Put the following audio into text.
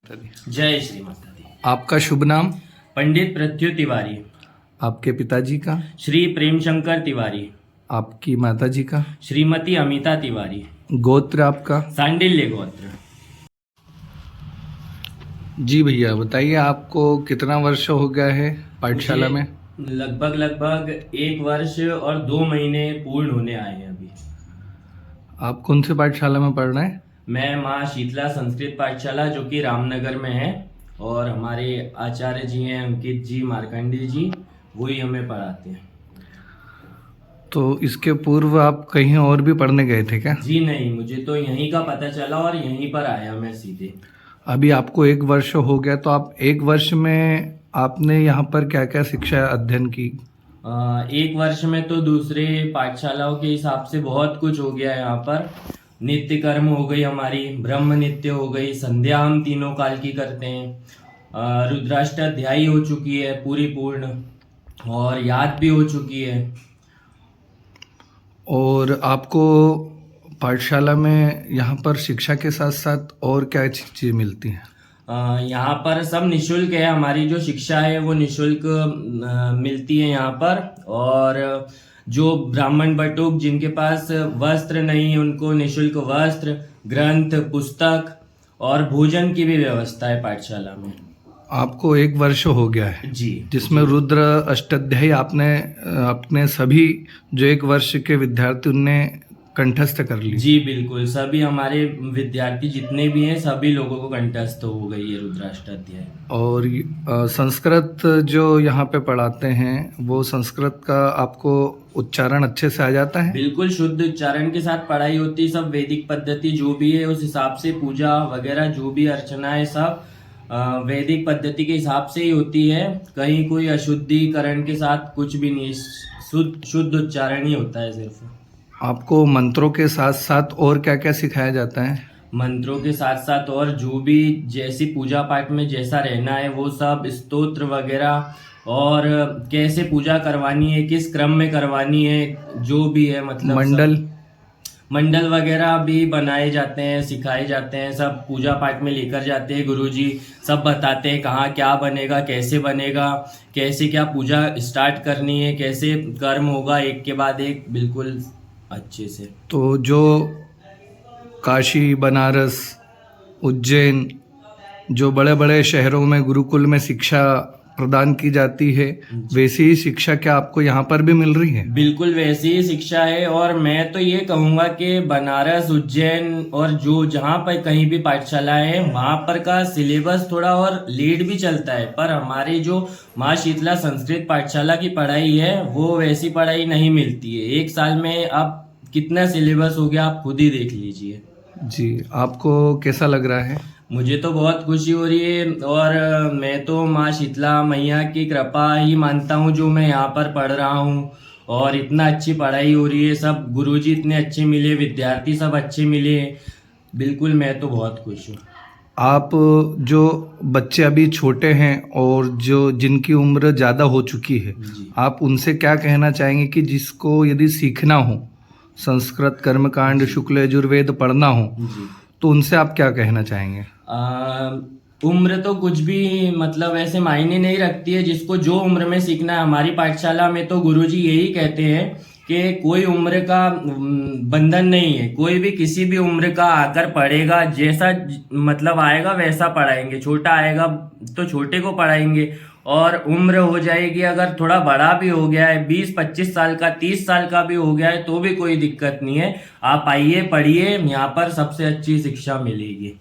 जय श्री माता दी। आपका शुभ नाम? पंडित प्रत्युत तिवारी। आपके पिताजी का? श्री प्रेमशंकर तिवारी। आपकी माताजी का? श्रीमती अमिता तिवारी। गोत्र आपका? सांडिल्य गोत्र। जी भैया बताइए, आपको कितना वर्ष हो गया है पाठशाला में? लगभग 1 वर्ष और 2 महीने पूर्ण होने आए हैं अभी। आप कौन से पाठशाला में पढ़ रहे हैं? मैं माँ शीतला संस्कृत पाठशाला जो कि रामनगर में है, और हमारे आचार्य जी हैं अंकित जी मार्कंडी जी, वही हमें पढ़ाते हैं। तो इसके पूर्व आप कहीं और भी पढ़ने गए थे क्या? जी नहीं, मुझे तो यहीं का पता चला और यहीं पर आया मैं सीधे। अभी आपको 1 वर्ष हो गया, तो आप 1 वर्ष में आपने यहाँ पर क्या क्या शिक्षा अध्ययन की? 1 वर्ष में तो दूसरे पाठशालाओं के हिसाब से बहुत कुछ हो गया है। यहाँ पर नित्य कर्म हो गई हमारी, ब्रह्म नित्य हो गई, संध्या हम तीनों काल की करते हैं, रुद्राष्टाध्यायी हो चुकी है पूरी पूर्ण, और याद भी हो चुकी है। और आपको पाठशाला में यहाँ पर शिक्षा के साथ साथ और क्या चीज़ें मिलती हैं? यहाँ पर सब निशुल्क है। हमारी जो शिक्षा है वो निशुल्क मिलती है यहाँ पर, और जो ब्राह्मण बटुक जिनके पास वस्त्र नहीं है उनको निशुल्क वस्त्र, ग्रंथ, पुस्तक और भोजन की भी व्यवस्था है पाठशाला में। आपको 1 वर्ष हो गया है जी, जिसमें रुद्र अष्टाध्यायी आपने अपने सभी जो 1 वर्ष के विद्यार्थी उनने कंठस्थ कर ली? जी बिल्कुल, सभी हमारे विद्यार्थी जितने भी हैं सभी लोगों को कंठस्थ हो गई है रुद्राष्टाध्याय। और संस्कृत जो यहाँ पे पढ़ाते हैं वो संस्कृत का आपको उच्चारण अच्छे से आ जाता है? बिल्कुल शुद्ध उच्चारण के साथ पढ़ाई होती है। सब वैदिक पद्धति जो भी है उस हिसाब से, पूजा वगैरह जो भी अर्चना है सब वैदिक पद्धति के हिसाब से ही होती है। कहीं कोई अशुद्धिकरण के साथ कुछ भी नहीं, शुद्ध उच्चारण ही होता है सिर्फ। आपको मंत्रों के साथ साथ और क्या क्या सिखाया जाता है? मंत्रों के साथ साथ और जो भी जैसी पूजा पाठ में जैसा रहना है वो सब, स्तोत्र वगैरह, और कैसे पूजा करवानी है, किस क्रम में करवानी है, जो भी है मतलब मंडल वगैरह भी बनाए जाते हैं, सिखाए जाते हैं। सब पूजा पाठ में लेकर जाते हैं गुरुजी, सब बताते हैं कहाँ क्या बनेगा, कैसे बनेगा, कैसे क्या पूजा स्टार्ट करनी है, कैसे कर्म होगा एक के बाद एक, बिल्कुल अच्छे से। तो जो काशी, बनारस, उज्जैन, जो बड़े बड़े शहरों में गुरुकुल में शिक्षा प्रदान की जाती है, वैसी ही शिक्षा क्या आपको यहाँ पर भी मिल रही है? बिल्कुल वैसी ही शिक्षा है। और मैं तो ये कहूँगा कि बनारस, उज्जैन और जो जहाँ पर कहीं भी पाठशाला है वहाँ पर का सिलेबस थोड़ा और लेट भी चलता है, पर हमारी जो माँ शीतला संस्कृत पाठशाला की पढ़ाई है वो वैसी पढ़ाई नहीं मिलती है। 1 साल में अब कितना सिलेबस हो गया आप खुद ही देख लीजिए। जी, आपको कैसा लग रहा है? मुझे तो बहुत खुशी हो रही है, और मैं तो माँ शीतला मैया की कृपा ही मानता हूँ जो मैं यहाँ पर पढ़ रहा हूँ, और इतना अच्छी पढ़ाई हो रही है। सब गुरुजी इतने अच्छे मिले, विद्यार्थी सब अच्छे मिले, बिल्कुल मैं तो बहुत खुश हूँ। आप जो बच्चे अभी छोटे हैं और जो जिनकी उम्र ज़्यादा हो चुकी है, आप उनसे क्या कहना चाहेंगे कि जिसको यदि सीखना हो, संस्कृत कर्मकांड, शुक्ल यजुर्वेद पढ़ना हो, तो उनसे आप क्या कहना चाहेंगे? उम्र तो कुछ भी मतलब ऐसे मायने नहीं रखती है, जिसको जो उम्र में सीखना है। हमारी पाठशाला में तो गुरुजी यही कहते हैं कि कोई उम्र का बंधन नहीं है, कोई भी किसी भी उम्र का आकर पढ़ेगा, जैसा मतलब आएगा वैसा पढ़ाएंगे। छोटा आएगा तो छोटे को पढ़ाएंगे, और उम्र हो जाएगी अगर थोड़ा बड़ा भी हो गया है, 20-25 साल का, 30 साल का भी हो गया है, तो भी कोई दिक्कत नहीं है। आप आइए, पढ़िए, यहाँ पर सबसे अच्छी शिक्षा मिलेगी।